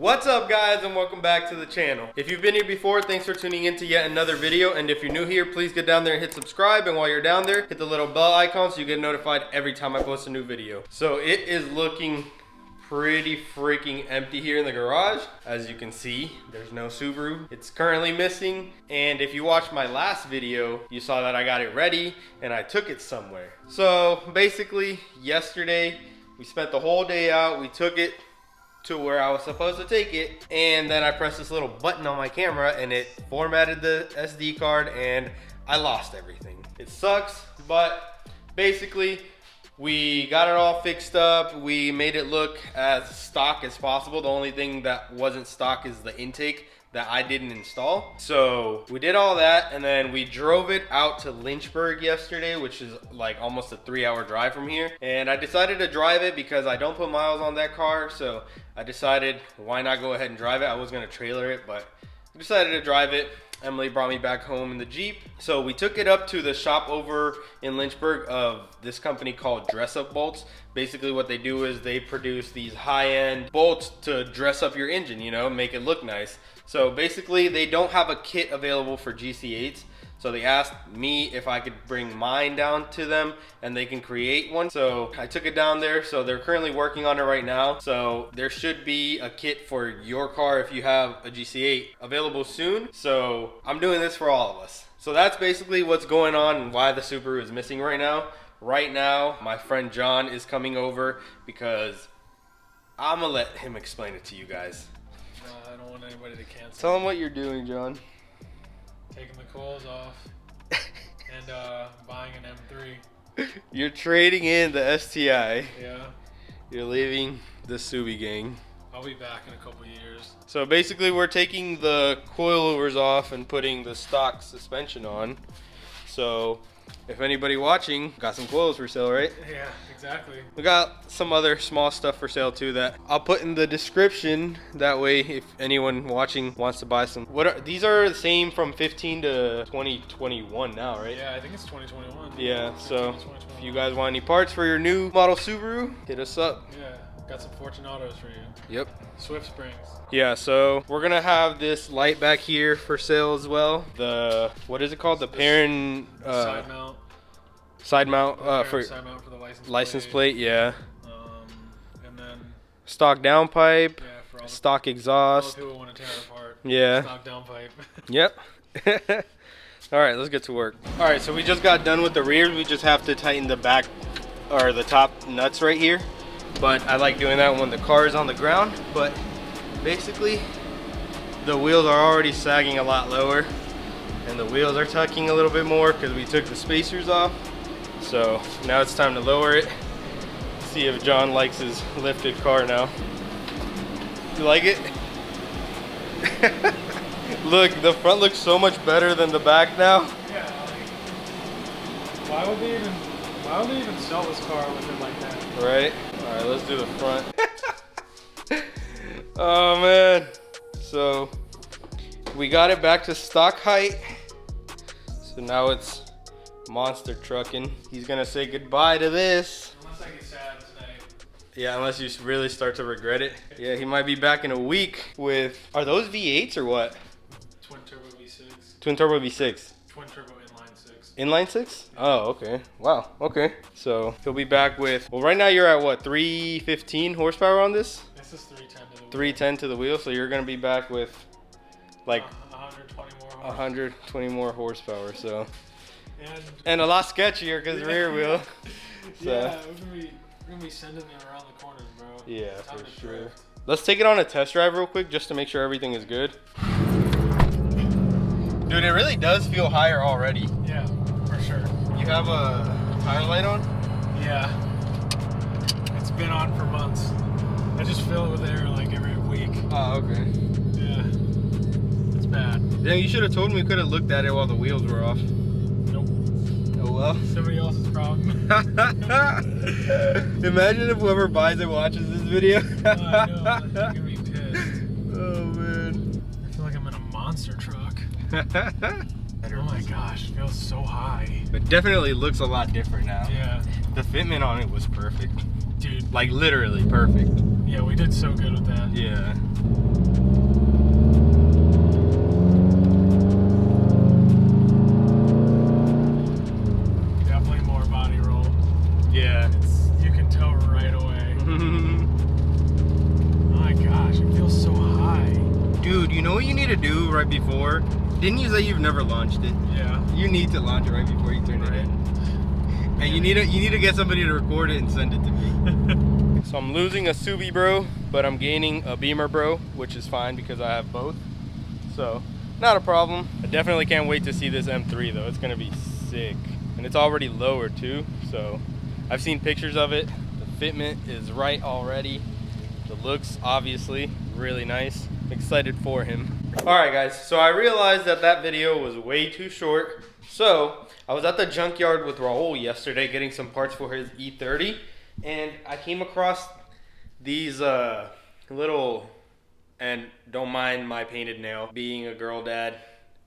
What's up guys, and welcome back to the channel. If you've been here before, thanks for tuning in to yet another video, and if you're new here, please get down there and hit subscribe, and while you're down there, hit the little bell icon so you get notified every time I post a new video. So it is looking pretty freaking empty here in the garage. As you can see, there's no Subaru. It's currently missing, and if you watched my last video, you saw that I got it ready and I took it somewhere. So basically, yesterday, we spent the whole day out. We took it to where I was supposed to take it, and then I pressed this little button on my camera and it formatted the SD card and I lost everything. It sucks, but basically we got it all fixed up. We made it look as stock as possible. The only thing that wasn't stock is the intake that I didn't install. So we did all that, and then we drove it out to Lynchburg yesterday, which is like almost a 3-hour drive from here. And I decided to drive it because I don't put miles on that car. So I decided, why not go ahead and drive it? I was gonna trailer it, but I decided to drive it. Emily brought me back home in the Jeep. So we took it up to the shop over in Lynchburg of this company called Dress Up Bolts. Basically what they do is they produce these high-end bolts to dress up your engine, you know, make it look nice. So basically they don't have a kit available for GC8s. So they asked me if I could bring mine down to them and they can create one. So I took it down there. So they're currently working on it right now. So there should be a kit for your car if you have a GC8 available soon. So I'm doing this for all of us. So that's basically what's going on and why the Subaru is missing right now. Right now, my friend John is coming over because I'm gonna let him explain it to you guys. I don't want anybody to cancel. Tell him what you're doing, John. Taking the coils off and buying an M3. You're trading in the STI. Yeah. You're leaving the Subi gang. I'll be back in a couple years. So basically we're taking the coilovers off and putting the stock suspension on. So if anybody watching, got some coils for sale, right? Yeah, exactly. We got some other small stuff for sale too that I'll put in the description. That way, if anyone watching wants to buy some. These are the same from 15 to 2021 now, right? Yeah, I think it's 2021. Yeah, so if you guys want any parts for your new model Subaru, hit us up. Yeah, got some Fortunatos for you. Yep. Swift springs. Yeah, so we're gonna have this light back here for sale as well. The, what is it called? The Perrin side mount. Side mount For the license plate, yeah. And then stock downpipe, yeah, for all stock all exhaust. the people want to tear it apart. Yeah. Stock downpipe. Yep. All right, let's get to work. All right, so we just got done with the rear. We just have to tighten the back or the top nuts right here. But I like doing that when the car is on the ground. But basically, the wheels are already sagging a lot lower, and the wheels are tucking a little bit more because we took the spacers off. So now it's time to lower it. See if John likes his lifted car now. You like it? Look, the front looks so much better than the back now. Yeah. Why would they even sell this car with it like that? Right? All right, let's do the front. Oh man. So we got it back to stock height. So now it's monster trucking. He's gonna say goodbye to this. Unless I get sad tonight. Yeah, unless you really start to regret it. Yeah, he might be back in a week with, are those V8s or what? Twin turbo V6. Twin turbo V6. Twin turbo inline 6. Inline 6? Oh, okay. Wow, okay. So he'll be back with, well, right now you're at what, 315 horsepower on this? This is 310 to the wheel. 310 to the wheel, so you're gonna be back with like 120 more horsepower. 120 more horsepower, so. And a lot sketchier because rear wheel. So. Yeah, we're gonna be sending it around the corners, bro. Yeah, Time for to sure. drift. Let's take it on a test drive real quick just to make sure everything is good. Dude, it really does feel higher already. Yeah, for sure. You have a tire light on? Yeah. It's been on for months. I just fill it with air like every week. Oh, okay. Yeah. It's bad. Dang, you should have told me we could have looked at it while the wheels were off. Nope. Oh well. Somebody else's problem. Imagine if whoever buys it watches this video. I know. I'm gonna be pissed. Oh man. I feel like I'm in a monster truck. Oh my gosh, it feels so high. It definitely looks a lot different now. Yeah. The fitment on it was perfect. Dude. Like literally perfect. Yeah, we did so good with that. Yeah. Definitely more body roll. Yeah. You can tell right away. Oh my gosh, it feels so high. Dude, you know what you need to do right before? Didn't you say you've never launched it? Yeah. You need to launch it right before you turn it in. And you need to get somebody to record it and send it to me. So I'm losing a Subi bro, but I'm gaining a Beamer bro, which is fine because I have both. So not a problem. I definitely can't wait to see this M3 though. It's gonna be sick. And it's already lower too. So I've seen pictures of it. The fitment is right already. The looks obviously really nice. I'm excited for him. All right guys, so I realized that video was way too short. So I was at the junkyard with Raul yesterday getting some parts for his E30, and I came across these little, and don't mind my painted nail, being a girl dad,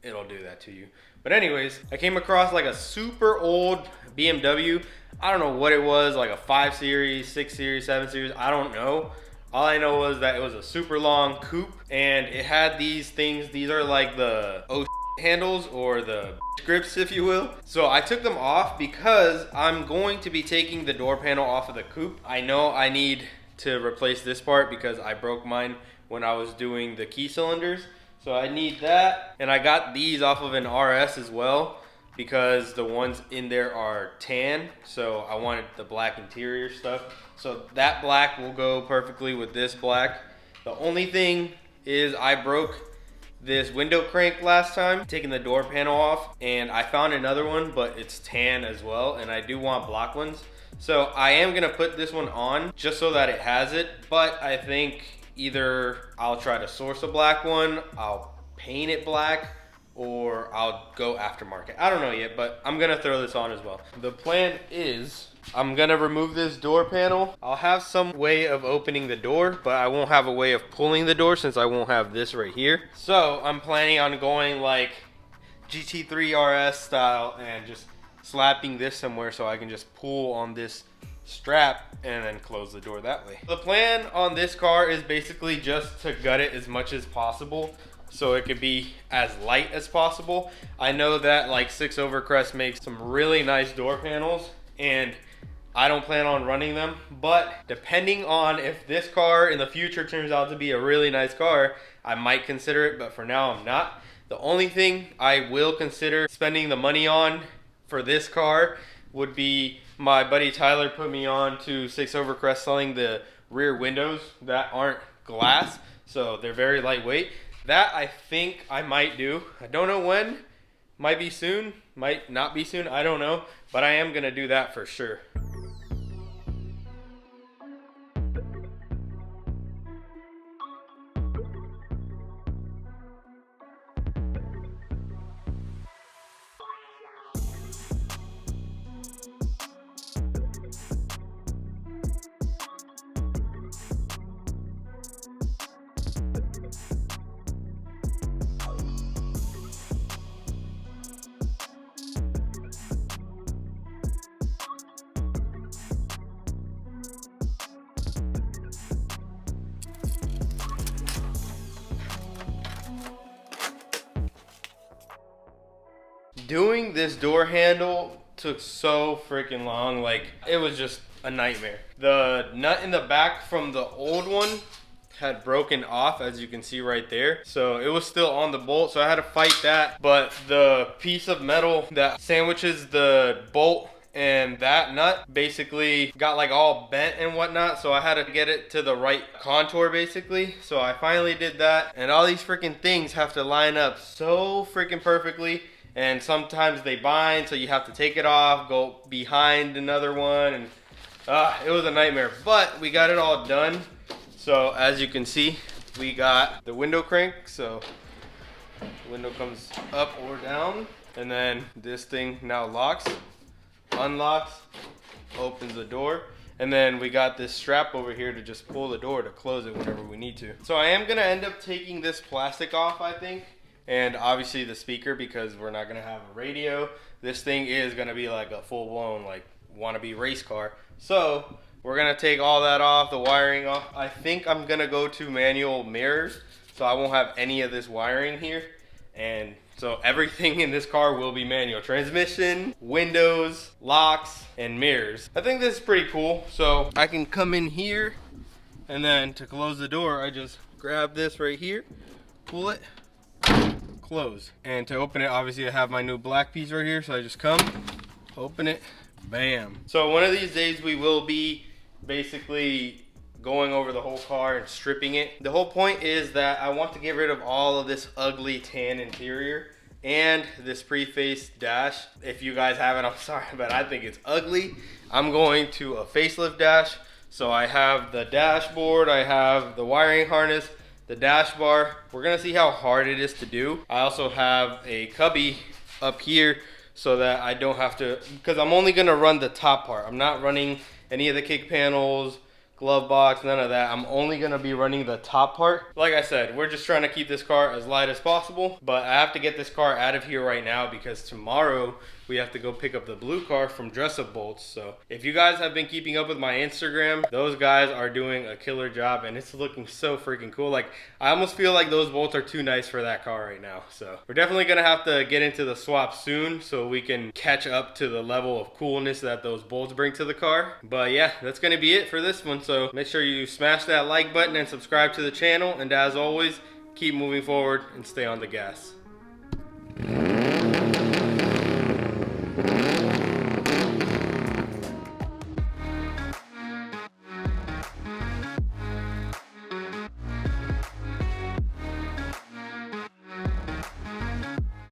it'll do that to you. But anyways, I came across like a super old BMW. I don't know what it was, like a 5 Series, 6 Series, 7 Series, I don't know. All I know was that it was a super long coupe, and it had these things. These are like the handles or the grips, if you will. So I took them off because I'm going to be taking the door panel off of the coupe. I know I need to replace this part because I broke mine when I was doing the key cylinders. So I need that. And I got these off of an RS as well because the ones in there are tan. So I wanted the black interior stuff. So that black will go perfectly with this black. The only thing is I broke this window crank last time, taking the door panel off, and I found another one, but it's tan as well, and I do want black ones. So I am gonna put this one on just so that it has it, but I think either I'll try to source a black one, I'll paint it black, or I'll go aftermarket. I don't know yet, but I'm gonna throw this on as well. The plan is I'm gonna remove this door panel. I'll have some way of opening the door, but I won't have a way of pulling the door since I won't have this right here. So I'm planning on going like GT3 RS style and just slapping this somewhere so I can just pull on this strap and then close the door that way. The plan on this car is basically just to gut it as much as possible so it could be as light as possible. I know that like 6 Overcrest makes some really nice door panels, and I don't plan on running them, but depending on if this car in the future turns out to be a really nice car, I might consider it, but for now I'm not. The only thing I will consider spending the money on for this car would be my buddy Tyler put me on to 6 Overcrest selling the rear windows that aren't glass, so they're very lightweight. That I think I might do. I don't know when. Might be soon, might not be soon, I don't know, but I am gonna do that for sure. Doing this door handle took so freaking long. Like, it was just a nightmare. The nut in the back from the old one had broken off, as you can see right there. So it was still on the bolt, so I had to fight that. But the piece of metal that sandwiches the bolt and that nut basically got like all bent and whatnot, so I had to get it to the right contour basically. So I finally did that, and all these freaking things have to line up so freaking perfectly, and sometimes they bind, so you have to take it off, go behind another one, and it was a nightmare, but we got it all done. So as you can see, we got the window crank, so the window comes up or down, and then this thing now locks, unlocks, opens the door, and then we got this strap over here to just pull the door to close it whenever we need to. So I am gonna end up taking this plastic off, I think, and obviously the speaker, because we're not gonna have a radio. This thing is gonna be like a full-blown like wannabe race car. So We're gonna take all that off, the wiring off. I think I'm gonna go to manual mirrors, so I won't have any of this wiring here. And so everything in this car will be manual. Transmission, windows, locks, and mirrors. I think this is pretty cool. So I can come in here, and then to close the door, I just grab this right here, pull it, close. And to open it, obviously I have my new black piece right here, so I just come, open it, bam. So one of these days we will be basically going over the whole car and stripping it. The whole point is that I want to get rid of all of this ugly tan interior and this pre-faced dash. If you guys have it, I'm sorry, but I think it's ugly. I'm going to a facelift dash. So I have the dashboard, I have the wiring harness, the dash bar. We're gonna see how hard it is to do. I also have a cubby up here so that I don't have to, because I'm only gonna run the top part. I'm not running any of the kick panels, glove box, none of that. I'm only gonna be running the top part. Like I said, we're just trying to keep this car as light as possible, but I have to get this car out of here right now because tomorrow we have to go pick up the blue car from Dress Up Bolts. So if you guys have been keeping up with my Instagram, those guys are doing a killer job and it's looking so freaking cool. Like, I almost feel like those bolts are too nice for that car right now. So we're definitely gonna have to get into the swap soon so we can catch up to the level of coolness that those bolts bring to the car. But yeah, that's gonna be it for this one. So make sure you smash that like button and subscribe to the channel. And as always, keep moving forward and stay on the gas.